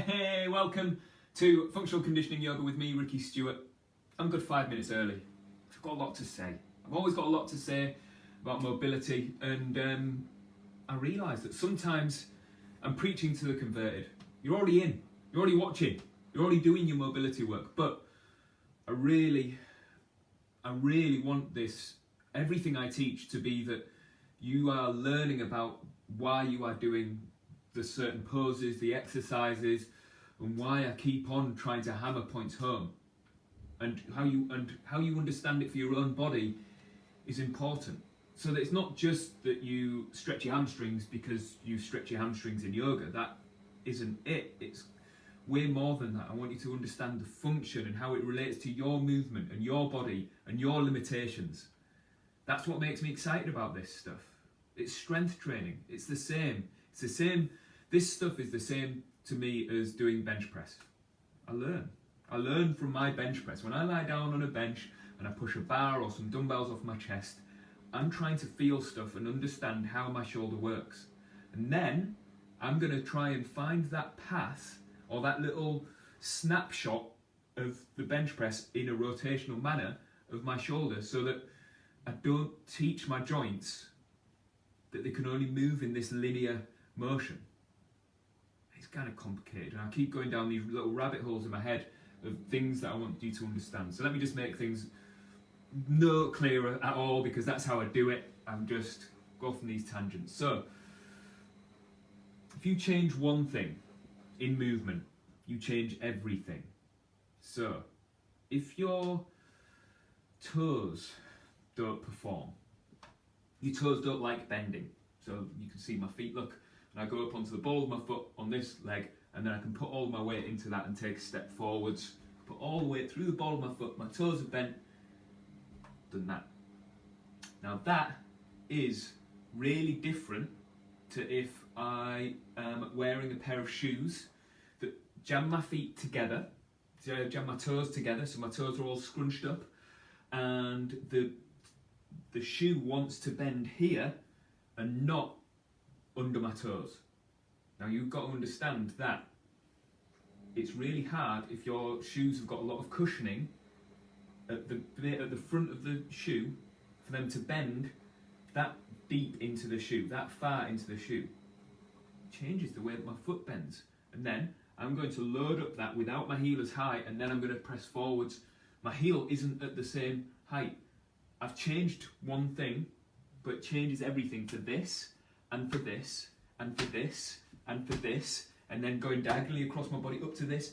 Hey, welcome to Functional Conditioning Yoga with me, Ricky Stewart. I'm good 5 minutes early. I've got a lot to say. I've always got a lot to say about mobility, and I realise that sometimes I'm preaching to the converted. You're already in, you're already watching, you're already doing your mobility work, but I really want this, everything I teach, to be that you are learning about why you are doing the certain poses, the exercises, and why I keep on trying to hammer points home, and how you understand it for your own body is important. So that it's not just that you stretch your hamstrings because you stretch your hamstrings in yoga. That isn't it. It's way more than that. I want you to understand the function and how it relates to your movement and your body and your limitations. That's what makes me excited about this stuff. It's strength training. It's the same. This stuff is the same to me as doing bench press. I learn from my bench press. When I lie down on a bench and I push a bar or some dumbbells off my chest, I'm trying to feel stuff and understand how my shoulder works. And then I'm going to try and find that path or that little snapshot of the bench press in a rotational manner of my shoulder, so that I don't teach my joints that they can only move in this linear motion. It's kind of complicated, and I keep going down these little rabbit holes in my head of things that I want you to understand. So let me just make things no clearer at all, because that's how I do it. I'm just go off on these tangents. So if you change one thing in movement, you change everything. So if your toes don't perform, your toes don't like bending. So you can see my feet, look, and I go up onto the ball of my foot on this leg, and then I can put all my weight into that and take a step forwards, put all the weight through the ball of my foot, my toes are bent, done that. Now that is really different to if I am wearing a pair of shoes that jam my feet together, jam my toes together, so my toes are all scrunched up, and the shoe wants to bend here and not under my toes. Now you've got to understand that it's really hard if your shoes have got a lot of cushioning at the front of the shoe for them to bend that deep into the shoe, that far into the shoe. It changes the way that my foot bends. And then I'm going to load up that without my heel as high, and then I'm going to press forwards. My heel isn't at the same height. I've changed one thing, but it changes everything for this, and for this, and for this, and for this, and then going diagonally across my body up to this.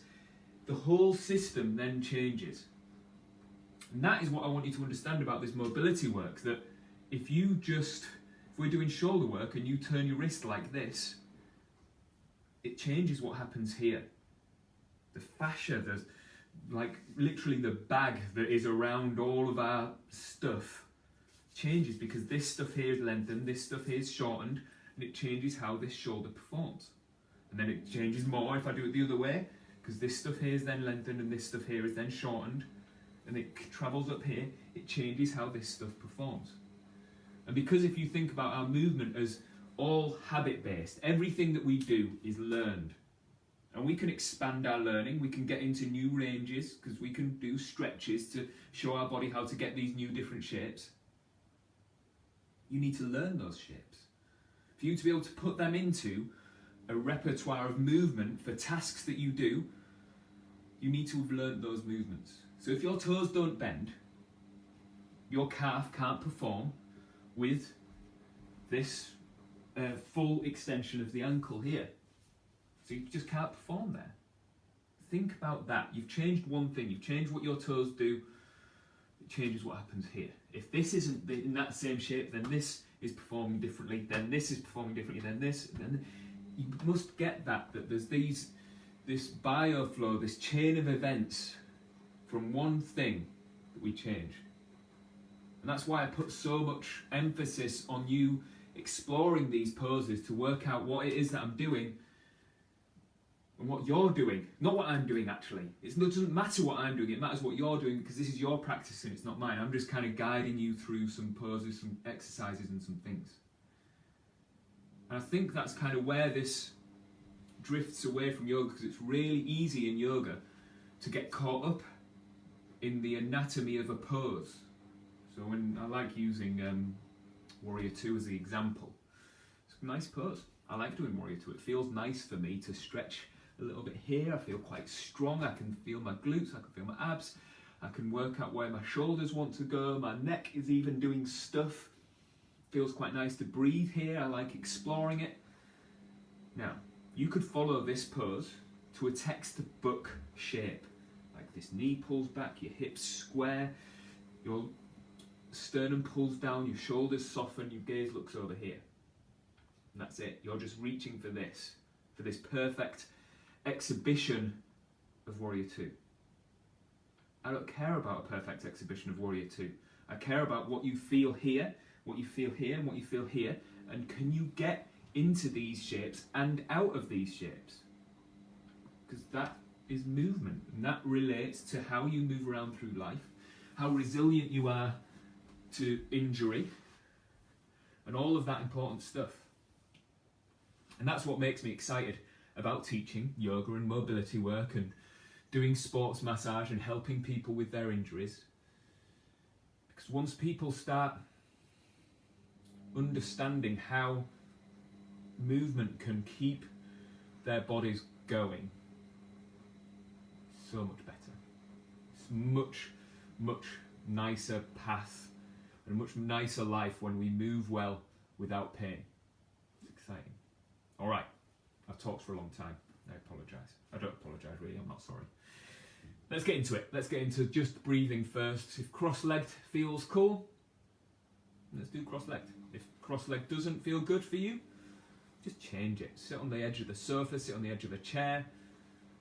The whole system then changes. And that is what I want you to understand about this mobility work, that if we're doing shoulder work and you turn your wrist like this, it changes what happens here. The fascia, like literally the bag that is around all of our stuff, changes because this stuff here is lengthened, this stuff here is shortened, and it changes how this shoulder performs. And then it changes more if I do it the other way, because this stuff here is then lengthened and this stuff here is then shortened, and it travels up here, it changes how this stuff performs. And because if you think about our movement as all habit-based, everything that we do is learned. And we can expand our learning, we can get into new ranges, because we can do stretches to show our body how to get these new different shapes. You need to learn those shapes. For you to be able to put them into a repertoire of movement for tasks that you do, you need to have learned those movements. So if your toes don't bend, your calf can't perform with this full extension of the ankle here. So you just can't perform there. Think about that. You've changed one thing. You've changed what your toes do. It changes what happens here. If this isn't in that same shape, then this is performing differently, then this is performing differently, then this, then you must get that there's this bioflow, this chain of events from one thing that we change. And that's why I put so much emphasis on you exploring these poses to work out what it is that I'm doing and what you're doing, not what I'm doing actually. It doesn't matter what I'm doing, it matters what you're doing, because this is your practice and it's not mine. I'm just kind of guiding you through some poses, some exercises and some things. And I think that's kind of where this drifts away from yoga because it's really easy in yoga to get caught up in the anatomy of a pose. So when I like using Warrior 2 as the example, it's a nice pose. I like doing Warrior 2. It feels nice for me to stretch a little bit here. I feel quite strong. I can feel my glutes, I can feel my abs. I can work out where my shoulders want to go. My neck is even doing stuff. Feels quite nice to breathe here. I like exploring it. Now, you could follow this pose to a textbook shape. Like this knee pulls back, your hips square, your sternum pulls down, your shoulders soften, your gaze looks over here. And that's it. You're just reaching for this perfect exhibition of Warrior 2. I don't care about a perfect exhibition of Warrior 2. I care about what you feel here, what you feel here, and what you feel here, and can you get into these shapes and out of these shapes? Because that is movement, and that relates to how you move around through life, how resilient you are to injury, and all of that important stuff. And that's what makes me excited about teaching yoga and mobility work and doing sports massage and helping people with their injuries. Because once people start understanding how movement can keep their bodies going, so much better. It's much, much nicer path and a much nicer life when we move well without pain. It's exciting. All right, I've talked for a long time. I apologise. I don't apologise really, I'm not sorry. Let's get into it. Let's get into just breathing first. If cross-legged feels cool, let's do cross-legged. If cross-legged doesn't feel good for you, just change it. Sit on the edge of the sofa, sit on the edge of a chair,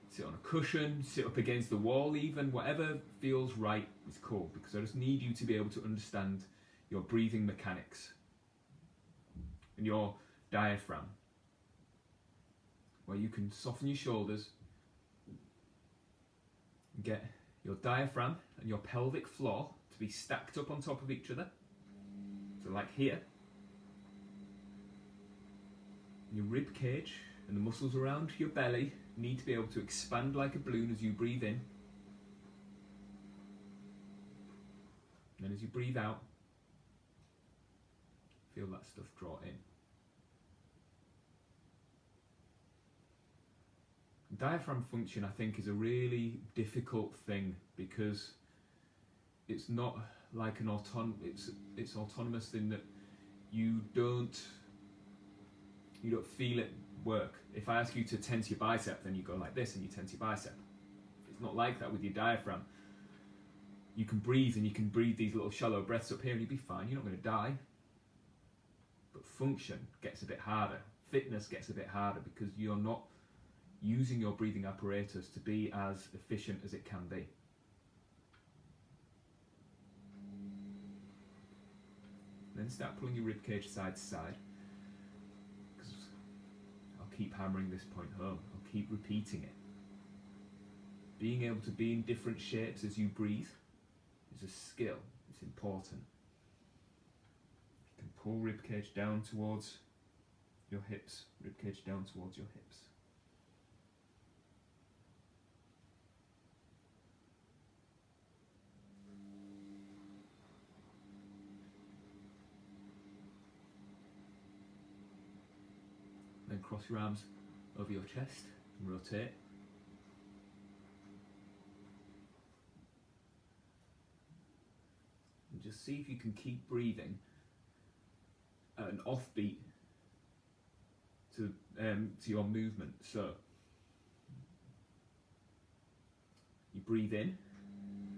sit on a cushion, sit up against the wall even, whatever feels right is cool, because I just need you to be able to understand your breathing mechanics and your diaphragm, where you can soften your shoulders and get your diaphragm and your pelvic floor to be stacked up on top of each other. So like here. Your rib cage and the muscles around your belly need to be able to expand like a balloon as you breathe in. And then as you breathe out, feel that stuff draw in. Diaphragm function, I think, is a really difficult thing because it's not like an it's autonomous in that you don't feel it work. If I ask you to tense your bicep, then you go like this and you tense your bicep. It's not like that with your diaphragm. You can breathe and you can breathe these little shallow breaths up here and you'll be fine. You're not going to die. But function gets a bit harder. Fitness gets a bit harder because you're not using your breathing apparatus to be as efficient as it can be. Then start pulling your ribcage side to side. Because I'll keep hammering this point home. I'll keep repeating it. Being able to be in different shapes as you breathe is a skill. It's important. You can pull ribcage down towards your hips. Ribcage down towards your hips. Then cross your arms over your chest and rotate. And just see if you can keep breathing at an offbeat to your movement. So you breathe in,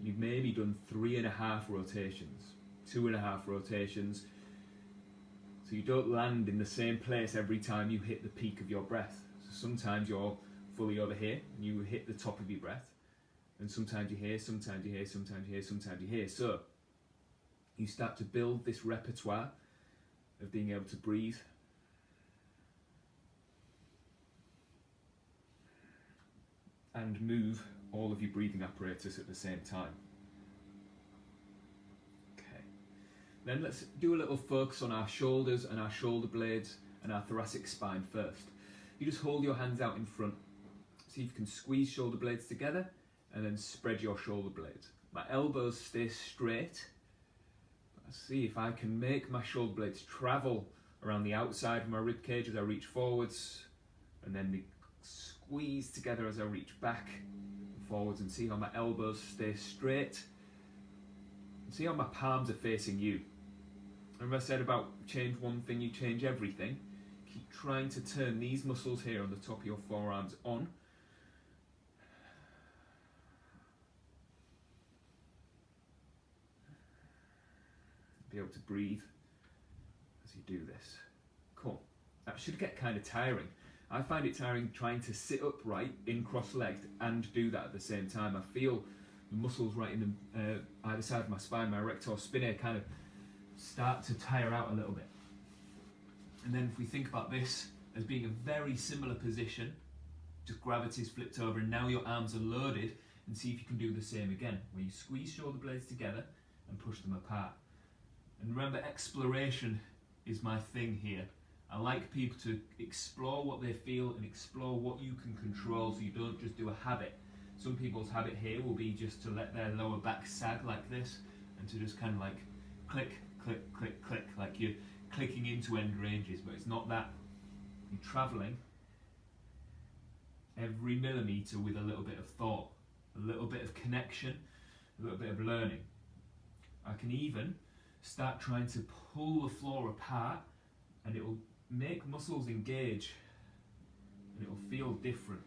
you've maybe done 3.5 rotations, 2.5 rotations. So you don't land in the same place every time you hit the peak of your breath. So sometimes you're fully over here and you hit the top of your breath. And sometimes you're here, sometimes you're here, sometimes you're here, sometimes you're here. So you start to build this repertoire of being able to breathe. And move all of your breathing apparatus at the same time. Then let's do a little focus on our shoulders and our shoulder blades and our thoracic spine first. you just hold your hands out in front. See if you can squeeze shoulder blades together and then spread your shoulder blades. My elbows stay straight. See if I can make my shoulder blades travel around the outside of my rib cage as I reach forwards, and then they squeeze together as I reach back and forwards, and see how my elbows stay straight. And see how my palms are facing you. Remember I said about change one thing, you change everything. Keep trying to turn these muscles here on the top of your forearms on. Be able to breathe as you do this. Cool. That should get kind of tiring. I find it tiring trying to sit upright in cross-legged and do that at the same time. I feel the muscles right in the either side of my spine, my erector spinae, kind of start to tire out a little bit. And then if we think about this as being a very similar position, just gravity's flipped over and now your arms are loaded, and see if you can do the same again, where you squeeze shoulder blades together and push them apart. And remember, exploration is my thing here. I like people to explore what they feel and explore what you can control, so you don't just do a habit. Some people's habit here will be just to let their lower back sag like this and to just kind of like click, click, click, click, like you're clicking into end ranges, but it's not that. You're travelling every millimetre with a little bit of thought, a little bit of connection, a little bit of learning. I can even start trying to pull the floor apart, and it will make muscles engage and it will feel different.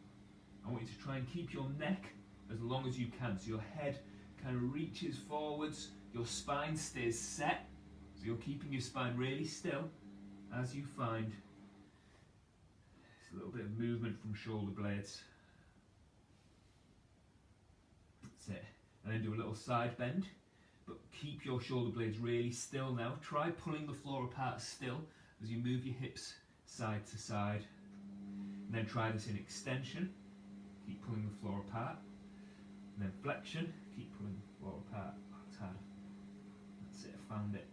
I want you to try and keep your neck as long as you can, so your head kind of reaches forwards, your spine stays set, so you're keeping your spine really still as you find a little bit of movement from shoulder blades. That's it. And then do a little side bend, but keep your shoulder blades really still now. Try pulling the floor apart still as you move your hips side to side. And then try this in extension. Keep pulling the floor apart. And then flexion. Keep pulling the floor apart. That's hard. That's it, I found it.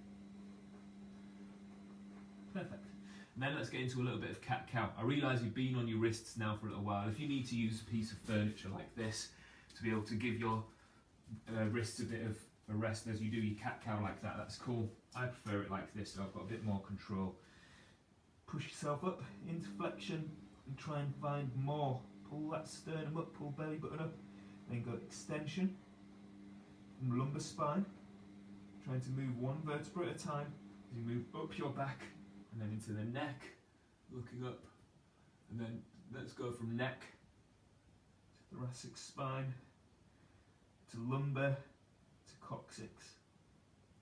Perfect. And then let's get into a little bit of cat-cow. I realise you've been on your wrists now for a little while. If you need to use a piece of furniture like this to be able to give your wrists a bit of a rest as you do your cat-cow like that, that's cool. I prefer it like this, so I've got a bit more control. Push yourself up into flexion and try and find more. Pull that sternum up, pull belly button up, then go extension from lumbar spine. Trying to move one vertebra at a time as you move up your back and then into the neck, looking up, and then let's go from neck to thoracic spine to lumbar to coccyx,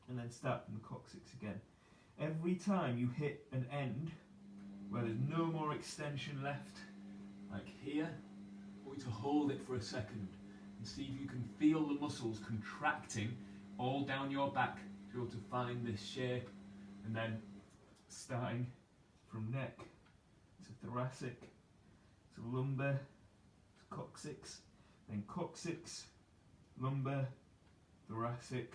and then start from the coccyx again. Every time you hit an end where there's no more extension left, like here, I want you to hold it for a second and see if you can feel the muscles contracting all down your back to be able to find this shape, and then starting from neck to thoracic to lumbar to coccyx, then coccyx, lumbar, thoracic,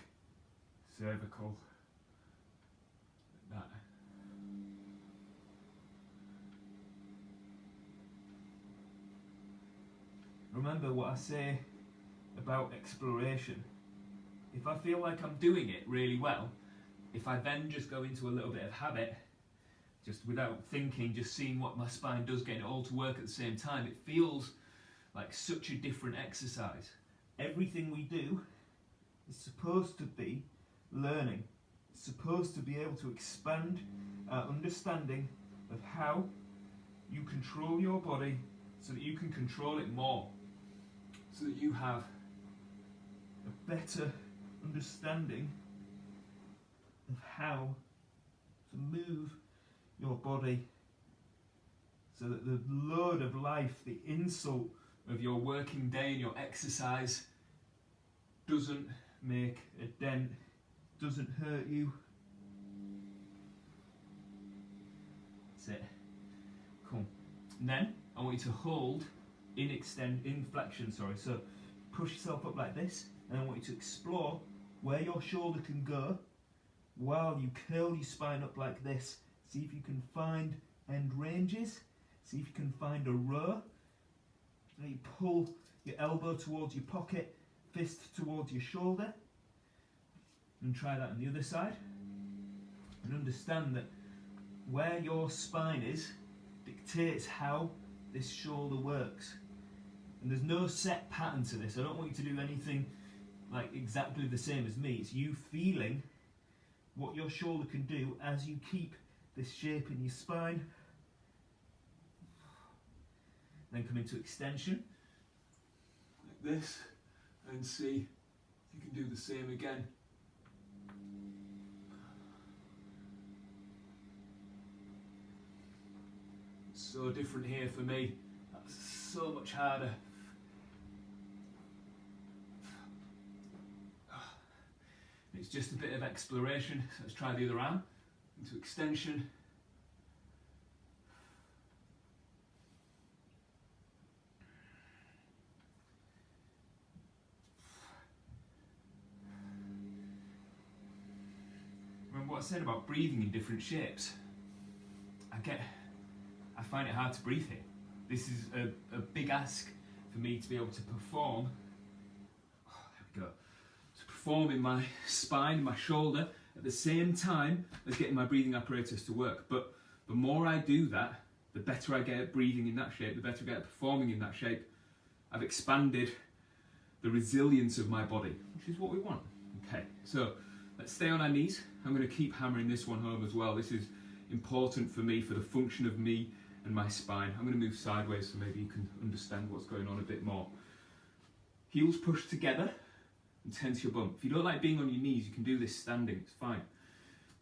cervical, like that. Remember what I say about exploration. If I feel like I'm doing it really well, if I then just go into a little bit of habit, just without thinking, just seeing what my spine does, getting it all to work at the same time, it feels like such a different exercise. Everything we do is supposed to be learning. It's supposed to be able to expand our understanding of how you control your body so that you can control it more, so that you have a better understanding of how to move your body so that the load of life, the insult of your working day and your exercise doesn't make a dent, doesn't hurt you. That's it. Cool. And then I want you to hold in flexion, so push yourself up like this, and I want you to explore where your shoulder can go while you curl your spine up like this. See if you can find end ranges. See if you can find a row. Now you pull your elbow towards your pocket, fist towards your shoulder, and try that on the other side. And understand that where your spine is dictates how this shoulder works. And there's no set pattern to this. I don't want you to do anything like exactly the same as me. It's you feeling what your shoulder can do as you keep this shape in your spine. Then come into extension, like this, and see if you can do the same again. It's so different here for me. That's so much harder. It's just a bit of exploration. So let's try the other arm into extension. Remember what I said about breathing in different shapes? I find it hard to breathe here. This is a big ask for me to be able to perform. Oh, there we go. To perform in my spine, my shoulder, at the same time as getting my breathing apparatus to work. But the more I do that, the better I get at breathing in that shape, the better I get at performing in that shape. I've expanded the resilience of my body, which is what we want. Okay, so let's stay on our knees. I'm going to keep hammering this one home as well. This is important for me, for the function of me and my spine. I'm going to move sideways so maybe you can understand what's going on a bit more. Heels pushed together and tense your bum. If you don't like being on your knees, you can do this standing, it's fine.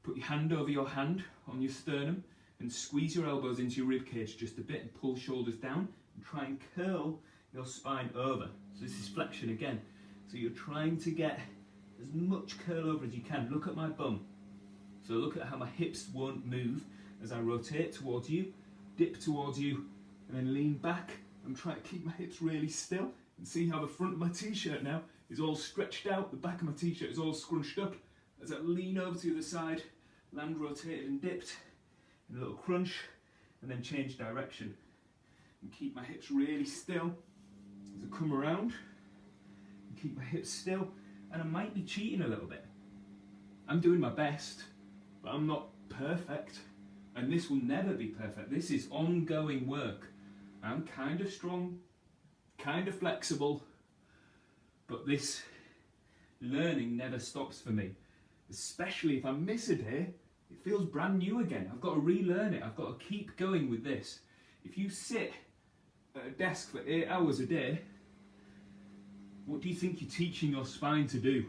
Put your hand over your hand on your sternum and squeeze your elbows into your rib cage just a bit and pull shoulders down and try and curl your spine over. So this is flexion again. So you're trying to get as much curl over as you can. Look at my bum. So look at how my hips won't move as I rotate towards you, dip towards you, and then lean back. I'm trying to keep my hips really still and see how the front of my t-shirt now is all stretched out, the back of my t-shirt is all scrunched up. As I lean over to the other side, land rotated and dipped, and a little crunch, and then change direction. And keep my hips really still as I come around, and keep my hips still, and I might be cheating a little bit. I'm doing my best, but I'm not perfect, and this will never be perfect. This is ongoing work. I'm kind of strong, kind of flexible, but this learning never stops for me. Especially if I miss a day, it feels brand new again. I've got to relearn it. I've got to keep going with this. If you sit at a desk for 8 hours a day, what do you think you're teaching your spine to do?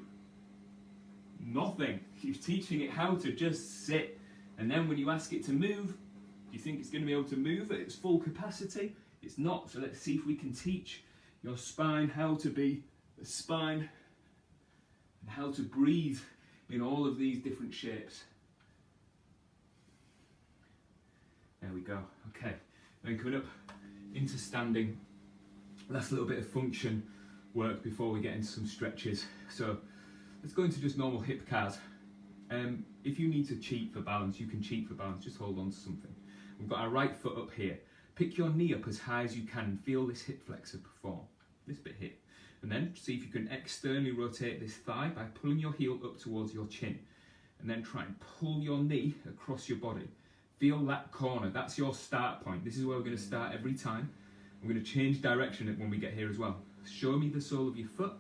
Nothing. You're teaching it how to just sit. And then when you ask it to move, do you think it's going to be able to move at its full capacity? It's not. So let's see if we can teach your spine how to be a spine and how to breathe in all of these different shapes. There we go. Okay. Then coming up into standing. Last little bit of function work before we get into some stretches. So let's go into just normal hip cars. If you need to cheat for balance, you can cheat for balance. Just hold on to something. We've got our right foot up here. Pick your knee up as high as you can and feel this hip flexor perform. This bit here. And then see if you can externally rotate this thigh by pulling your heel up towards your chin. And then try and pull your knee across your body. Feel that corner. That's your start point. This is where we're going to start every time. We're going to change direction when we get here as well. Show me the sole of your foot.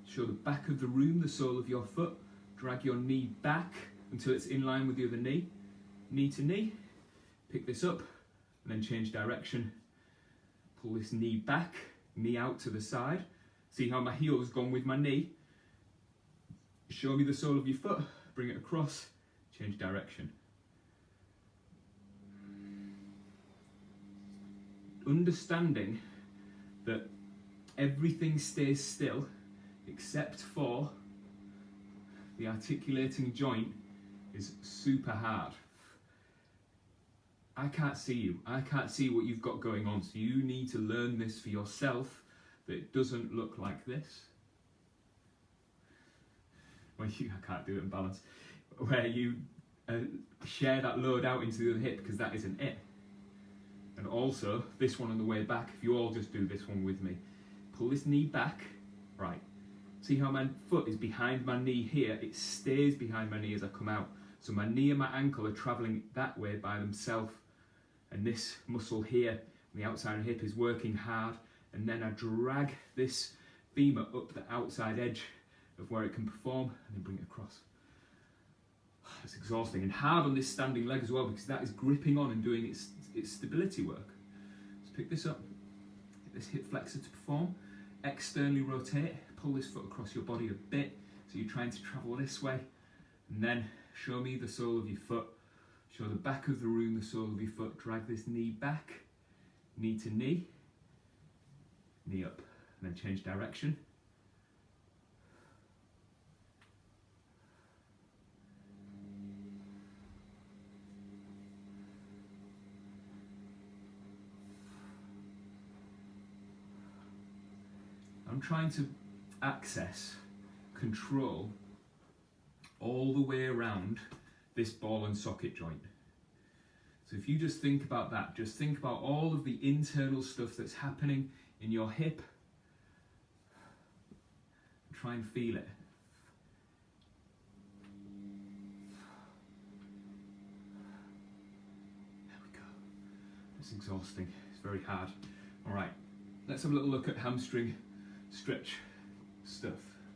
Show the back of the room the sole of your foot. Drag your knee back until it's in line with the other knee. Knee to knee. Pick this up and then change direction. Pull this knee back, knee out to the side. See how my heel has gone with my knee. Show me the sole of your foot. Bring it across. Change direction. Understanding that everything stays still except for the articulating joint is super hard. I can't see you. I can't see what you've got going on. So you need to learn this for yourself, that it doesn't look like this. Well, I can't do it in balance. Where you share that load out into the other hip, because that isn't it. And also this one on the way back, if you all just do this one with me. Pull this knee back, right. See how my foot is behind my knee here? It stays behind my knee as I come out. So my knee and my ankle are travelling that way by themselves. And this muscle here, on the outside of the hip, is working hard. And then I drag this femur up the outside edge of where it can perform and then bring it across. It's exhausting and hard on this standing leg as well, because that is gripping on and doing its stability work. Let's pick this up, get this hip flexor to perform, externally rotate, pull this foot across your body a bit, so you're trying to travel this way, and then show me the sole of your foot, show the back of the room, the sole of your foot, drag this knee back, knee to knee, knee up, and then change direction. I'm trying to access, control all the way around this ball and socket joint. So if you just think about that, just think about all of the internal stuff that's happening in your hip. Try and feel it. There we go. It's exhausting, it's very hard. All right, let's have a little look at hamstring stretch stuff.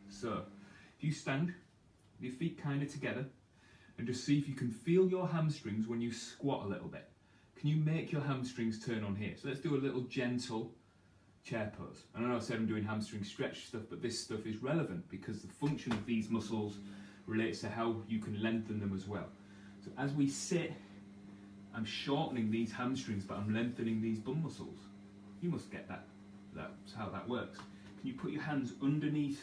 So if you stand with your feet kind of together and just see if you can feel your hamstrings when you squat a little bit. Can you make your hamstrings turn on here? So let's do a little gentle chair pose. I know I said I'm doing hamstring stretch stuff, but this stuff is relevant because the function of these muscles relates to how you can lengthen them as well. So as we sit, I'm shortening these hamstrings, but I'm lengthening these bum muscles. You must get that. That's how that works. Can you put your hands underneath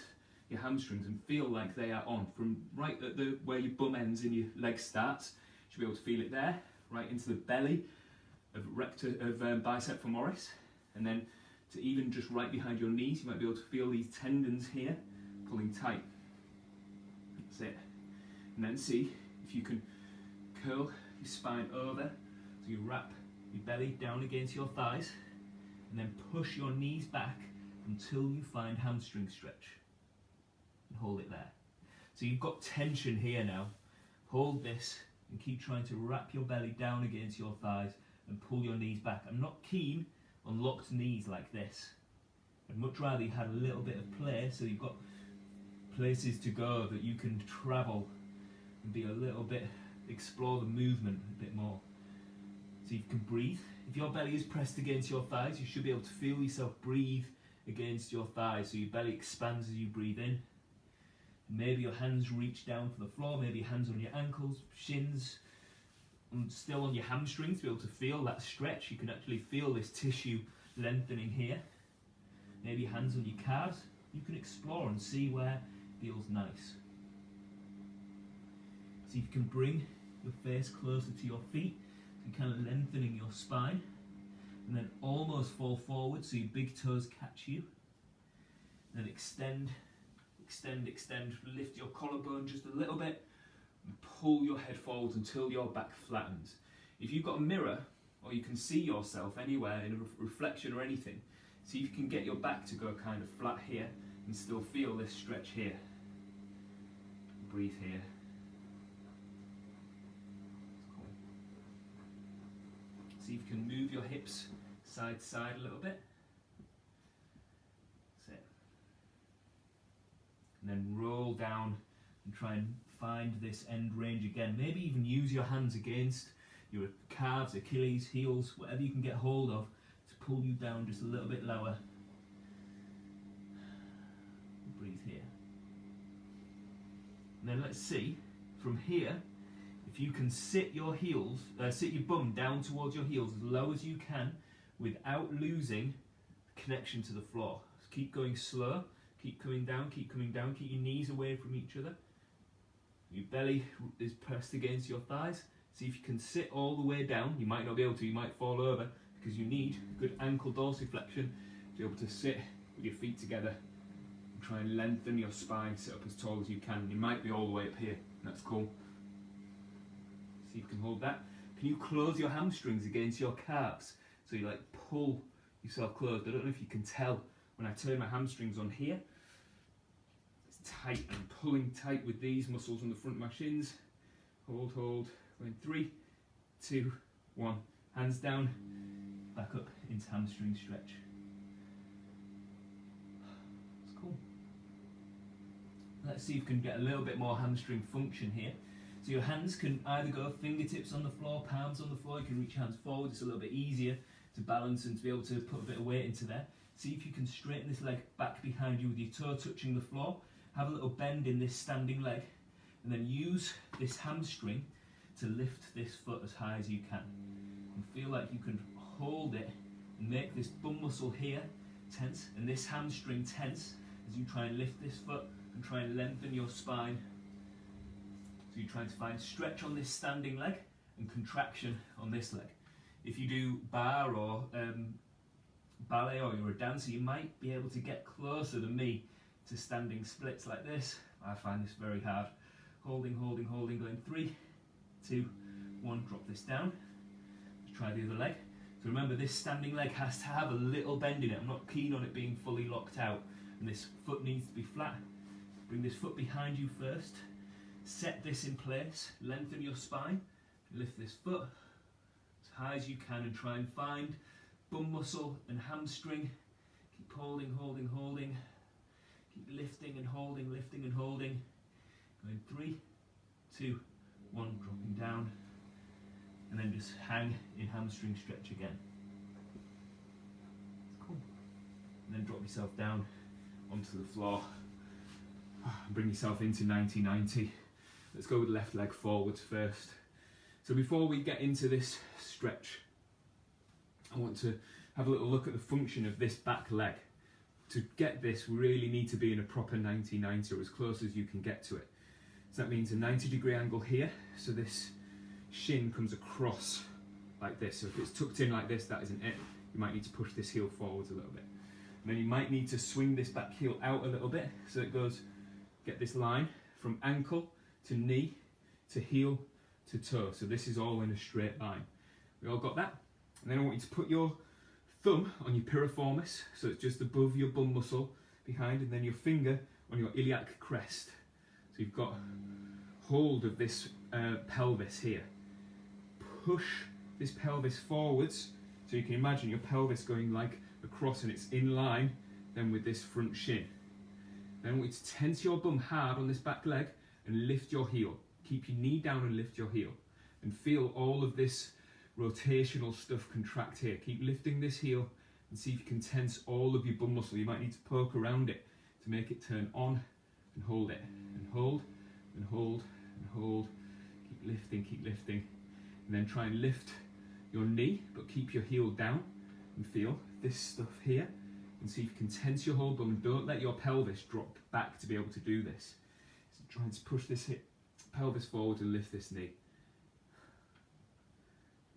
your hamstrings and feel like they are on from right at the where your bum ends and your leg starts? You should be able to feel it there, right into the belly of bicep femoris, and then to even just right behind your knees, you might be able to feel these tendons here pulling tight. That's it. And then see if you can curl your spine over, so you wrap your belly down against your thighs, and then push your knees back until you find hamstring stretch. And hold it there. So you've got tension here now. Hold this and keep trying to wrap your belly down against your thighs and pull your knees back. I'm not keen on locked knees like this. I'd much rather you had a little bit of play, so you've got places to go that you can travel and be a little bit, explore the movement a bit more. So you can breathe. If your belly is pressed against your thighs, you should be able to feel yourself breathe against your thighs, so your belly expands as you breathe in. Maybe your hands reach down for the floor, maybe your hands on your ankles, shins, and still on your hamstrings to be able to feel that stretch. You can actually feel this tissue lengthening here. Maybe hands on your calves. You can explore and see where it feels nice. See if you can bring your face closer to your feet, so you're kind of lengthening your spine, and then almost fall forward so your big toes catch you. Then extend, extend, extend, lift your collarbone just a little bit and pull your head forward until your back flattens. If you've got a mirror or you can see yourself anywhere in a reflection or anything, see if you can get your back to go kind of flat here and still feel this stretch here. Breathe here. Cool. See if you can move your hips side to side a little bit. That's it. And then roll down and try and find this end range again. Maybe even use your hands against your calves, Achilles, heels, whatever you can get hold of to pull you down just a little bit lower. Breathe here. And then let's see from here if you can sit your heels, sit your bum down towards your heels as low as you can without losing connection to the floor. So keep going slow, keep coming down, keep your knees away from each other. Your belly is pressed against your thighs. See if you can sit all the way down. You might not be able to, you might fall over because you need good ankle dorsiflexion to be able to sit with your feet together and try and lengthen your spine, sit up as tall as you can. You might be all the way up here, that's cool. See if you can hold that. Can you close your hamstrings against your calves? So you like pull yourself closed. I don't know if you can tell when I turn my hamstrings on here. It's tight. I'm pulling tight with these muscles on the front of my shins. Hold, hold. Going 3, 2, 1. Hands down. Back up into hamstring stretch. That's cool. Let's see if we can get a little bit more hamstring function here. So your hands can either go fingertips on the floor, palms on the floor. You can reach hands forward. It's a little bit easier to balance and to be able to put a bit of weight into there. See if you can straighten this leg back behind you with your toe touching the floor. Have a little bend in this standing leg, and then use this hamstring to lift this foot as high as you can. And feel like you can hold it and make this bum muscle here tense and this hamstring tense as you try and lift this foot and try and lengthen your spine. So you're trying to find stretch on this standing leg and contraction on this leg. If you do bar or ballet, or you're a dancer, you might be able to get closer than me to standing splits like this. I find this very hard. Holding, holding, holding, going 3, 2, 1, drop this down. Let's try the other leg. So remember, this standing leg has to have a little bend in it. I'm not keen on it being fully locked out, and this foot needs to be flat. Bring this foot behind you first. Set this in place, lengthen your spine, lift this foot as high as you can and try and find bum muscle and hamstring. Keep holding, holding, holding. Keep lifting and holding, lifting and holding. Going 3, 2, 1, dropping down. And then just hang in hamstring stretch again. That's cool. And then drop yourself down onto the floor. Bring yourself into 90-90. Let's go with left leg forwards first. So before we get into this stretch, I want to have a little look at the function of this back leg. To get this, we really need to be in a proper 90-90, or as close as you can get to it. So that means a 90-degree angle here. So this shin comes across like this. So if it's tucked in like this, that isn't it. You might need to push this heel forwards a little bit. And then you might need to swing this back heel out a little bit. So it goes, get this line from ankle to knee to heel to toe. So this is all in a straight line. We all got that? And then I want you to put your thumb on your piriformis, so it's just above your bum muscle behind, and then your finger on your iliac crest. So you've got hold of this pelvis here. Push this pelvis forwards, so you can imagine your pelvis going like across, and it's in line then with this front shin. Then I want you to tense your bum hard on this back leg and lift your heel. Keep your knee down and lift your heel. And feel all of this rotational stuff contract here. Keep lifting this heel and see if you can tense all of your bum muscle. You might need to poke around it to make it turn on, and hold it. And hold, and hold, and hold. Keep lifting. And then try and lift your knee, but keep your heel down. And feel this stuff here. And see if you can tense your whole bum. Don't let your pelvis drop back to be able to do this. So try and push this pelvis forward and lift this knee.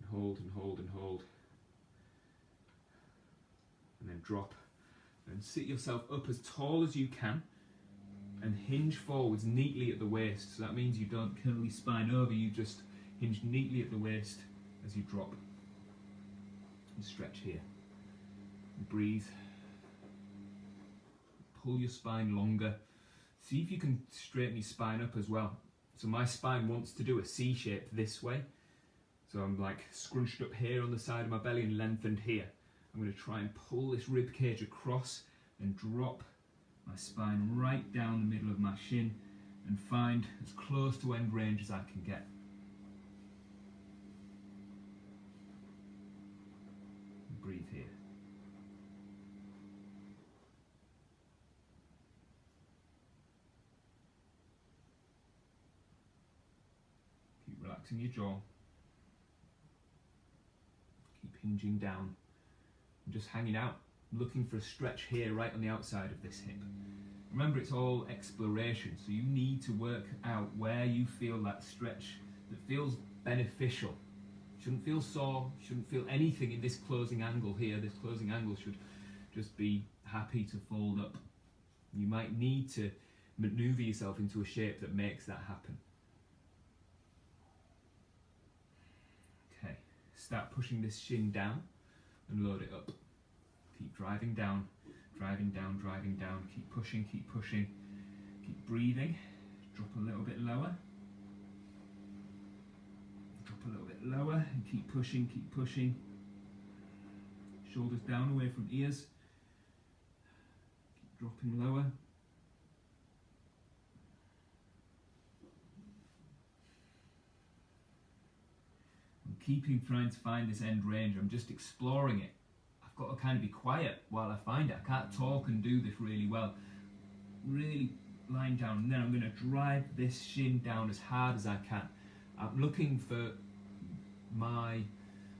And hold and hold and hold. And then drop. And sit yourself up as tall as you can. And hinge forwards neatly at the waist. So that means you don't curl your spine over, you just hinge neatly at the waist as you drop. And stretch here. And breathe. Pull your spine longer. See if you can straighten your spine up as well. So my spine wants to do a C shape this way. So I'm like scrunched up here on the side of my belly and lengthened here. I'm going to try and pull this rib cage across and drop my spine right down the middle of my shin and find as close to end range as I can get. And breathe here. Keep relaxing your jaw. Keep hinging down and just hanging out, looking for a stretch here right on the outside of this hip. Remember, it's all exploration, so you need to work out where you feel that stretch that feels beneficial. Shouldn't feel sore, shouldn't feel anything in this closing angle here. This closing angle should just be happy to fold up. You might need to maneuver yourself into a shape that makes that happen. Okay, start pushing this shin down. and load it up. Keep driving down, driving down, driving down. Keep pushing, keep pushing. Keep breathing. Drop a little bit lower. Drop a little bit lower and keep pushing, keep pushing. Shoulders down away from ears. Keep dropping lower. I'm keeping trying to find this end range. I'm just exploring it. I've got to kind of be quiet while I find it. I can't talk and do this really well. Really lying down, and then I'm going to drive this shin down as hard as I can. I'm looking for my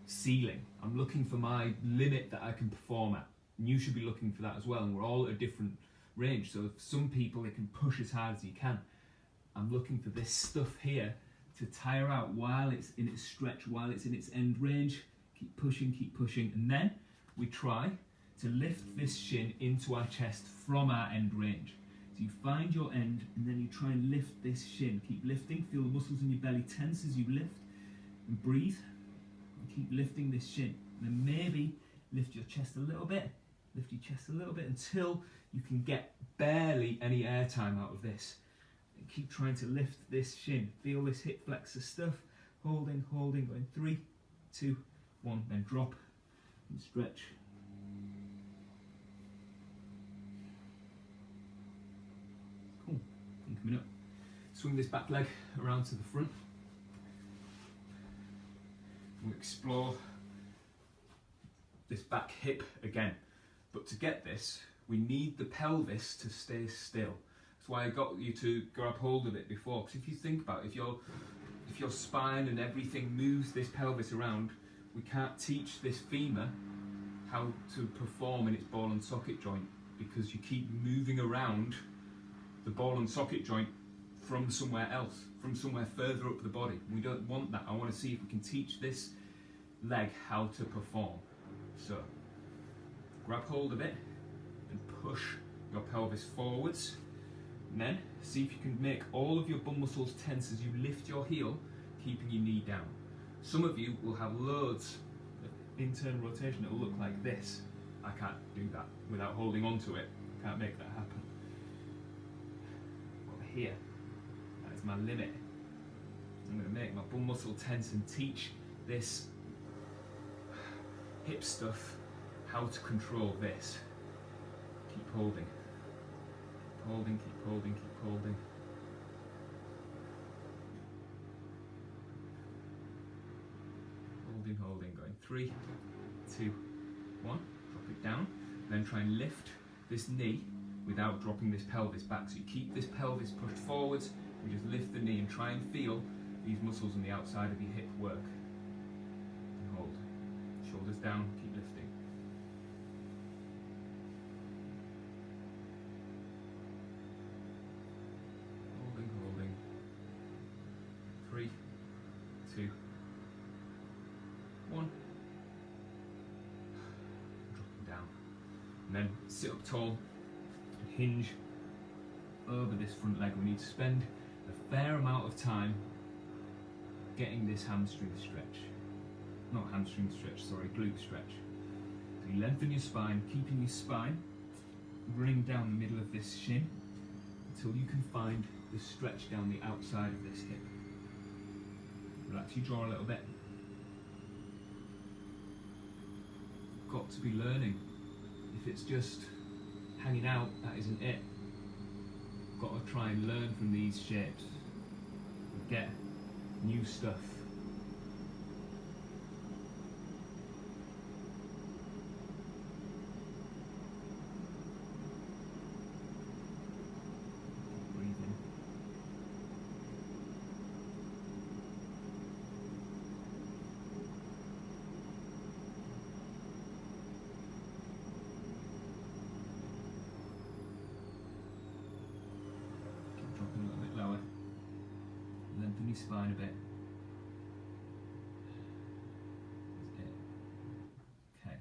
ceiling. I'm looking for my limit that I can perform at. And you should be looking for that as well, and we're all at a different range. So for some people, they can push as hard as you can. I'm looking for this stuff here to tire out while it's in its stretch, while it's in its end range. Keep pushing, and then we try to lift this shin into our chest from our end range. So you find your end, and then you try and lift this shin. Keep lifting, feel the muscles in your belly tense as you lift, and breathe. And keep lifting this shin. And then maybe lift your chest a little bit, lift your chest a little bit until you can get barely any air time out of this. And keep trying to lift this shin. Feel this hip flexor stuff. Holding, going 3, 2, 1, then drop and stretch. Cool. And coming up. Swing this back leg around to the front. We'll explore this back hip again. But to get this, we need the pelvis to stay still. That's why I got you to grab hold of it before. Because if you think about it, if your spine and everything moves this pelvis around, we can't teach this femur how to perform in its ball and socket joint, because you keep moving around the ball and socket joint from somewhere else, from somewhere further up the body. We don't want that. I want to see if we can teach this leg how to perform. So grab hold of it and push your pelvis forwards, and then see if you can make all of your bum muscles tense as you lift your heel, keeping your knee down. Some of you will have loads of internal rotation. It will look like this. I can't do that without holding on to it. I can't make that happen. But here, that is my limit. I'm going to make my bum muscle tense and teach this hip stuff how to control this. Keep holding. Keep holding, keep holding, keep holding. Holding, going 3, 2, 1, drop it down, then try and lift this knee without dropping this pelvis back. So you keep this pelvis pushed forwards, and just lift the knee and try and feel these muscles on the outside of your hip work. And hold. Shoulders down, keep lifting. Holding. 3, 2, 1. Dropping down. And then sit up tall and hinge over this front leg. We need to spend a fair amount of time getting this hamstring stretch. Not hamstring stretch, sorry, glute stretch. So you lengthen your spine, keeping your spine running down the middle of this shin until you can find the stretch down the outside of this hip. Relax your jaw a little bit. Got to be learning. If it's just hanging out, that isn't it. Got to try and learn from these shapes and get new stuff. Breathing. Dropping a little bit lower. Lengthen your spine a bit. That's it. Okay.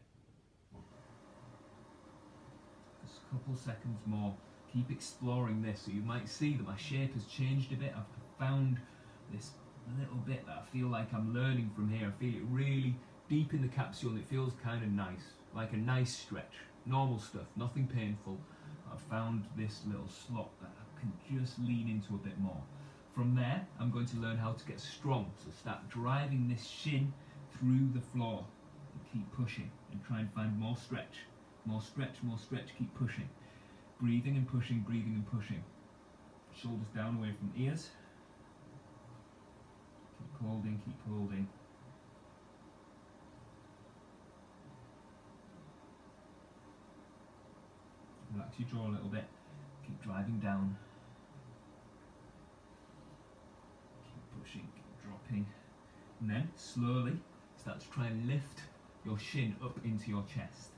Just a couple seconds more. Keep exploring this. So you might see that my shape has changed a bit. I've found this little bit that I feel like I'm learning from here. I feel it really deep in the capsule and it feels kind of nice, like a nice stretch. Normal stuff, nothing painful. I've found this little slot that I can just lean into a bit more. From there, I'm going to learn how to get strong. So start driving this shin through the floor and keep pushing and try and find more stretch. More stretch, more stretch, keep pushing. Breathing and pushing, breathing and pushing. Shoulders down away from ears. Keep holding, keep holding. Relax your jaw a little bit. Keep driving down. Keep pushing, keep dropping. And then slowly start to try and lift your shin up into your chest.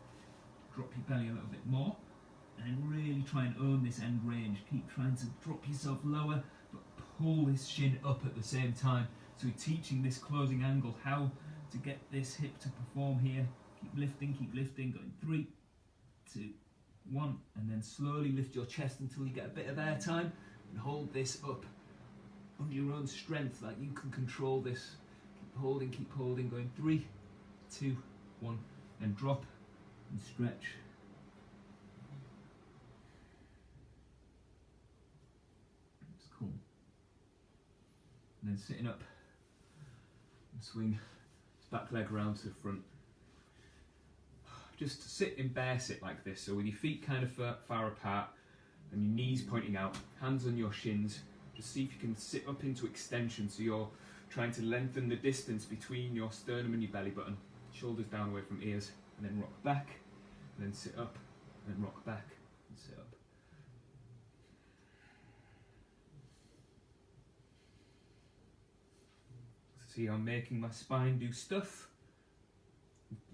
Drop your belly a little bit more. And really try and own this end range. Keep trying to drop yourself lower, but pull this shin up at the same time. So we're teaching this closing angle, how to get this hip to perform here. Keep lifting, going 3, 2, 1, and then slowly lift your chest until you get a bit of air time and hold this up under your own strength, like you can control this. Keep holding, going 3, 2, 1, and drop and stretch. It's cool. And then sitting up and swing his back leg around to the front. Just sit in bear sit like this, so with your feet kind of far apart and your knees pointing out, hands on your shins. Just see if you can sit up into extension, so you're trying to lengthen the distance between your sternum and your belly button. Shoulders down away from ears, and then rock back, and then sit up, and then rock back, and sit up. See, I'm making my spine do stuff,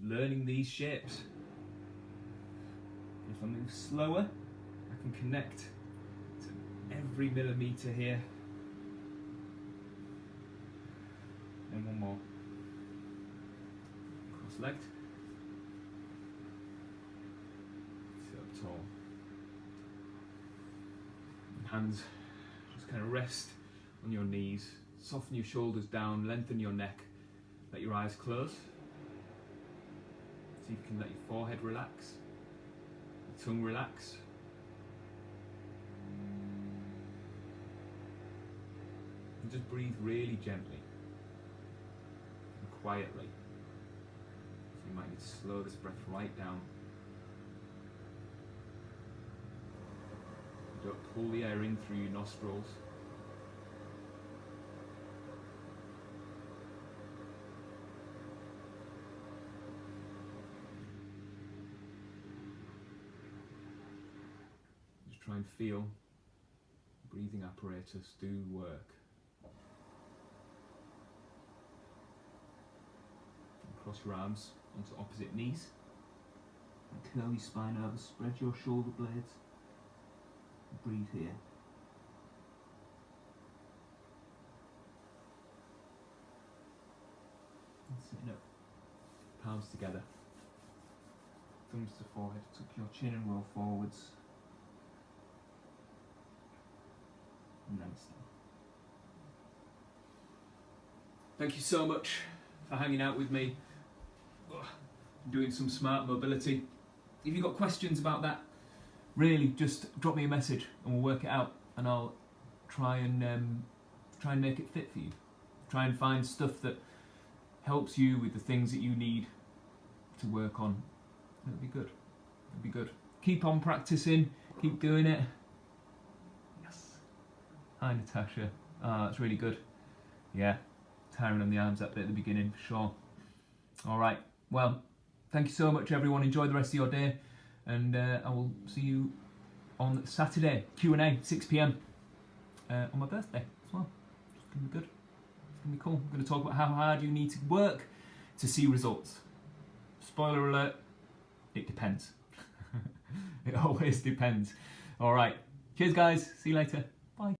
learning these shapes. If I move slower, I can connect to every millimetre here. And one more. Cross-legged. Sit up tall. And hands just kind of rest on your knees. Soften your shoulders down, lengthen your neck. Let your eyes close. See if you can let your forehead relax, your tongue relax. And just breathe really gently and quietly. So you might need to slow this breath right down. Don't pull the air in through your nostrils. Try and feel the breathing apparatus do work. And cross your arms onto opposite knees. And curl your spine over, spread your shoulder blades. And breathe here. And sitting up, palms together. Thumbs to forehead, tuck your chin and roll forwards. Thank you so much for hanging out with me, doing some smart mobility. If you've got questions about that, really just drop me a message and we'll work it out, and I'll try and make it fit for you. Try and find stuff that helps you with the things that you need to work on. It'll be good. It'll be good. Keep on practicing. Keep doing it. Hi Natasha. That's really good. Yeah, tiring on the arms that bit at the beginning, for sure. Alright, well, thank you so much everyone. Enjoy the rest of your day, and I will see you on Saturday, Q&A, 6 PM on my birthday as well. It's going to be good. It's going to be cool. I'm going to talk about how hard you need to work to see results. Spoiler alert, it depends. It always depends. Alright, cheers guys, see you later.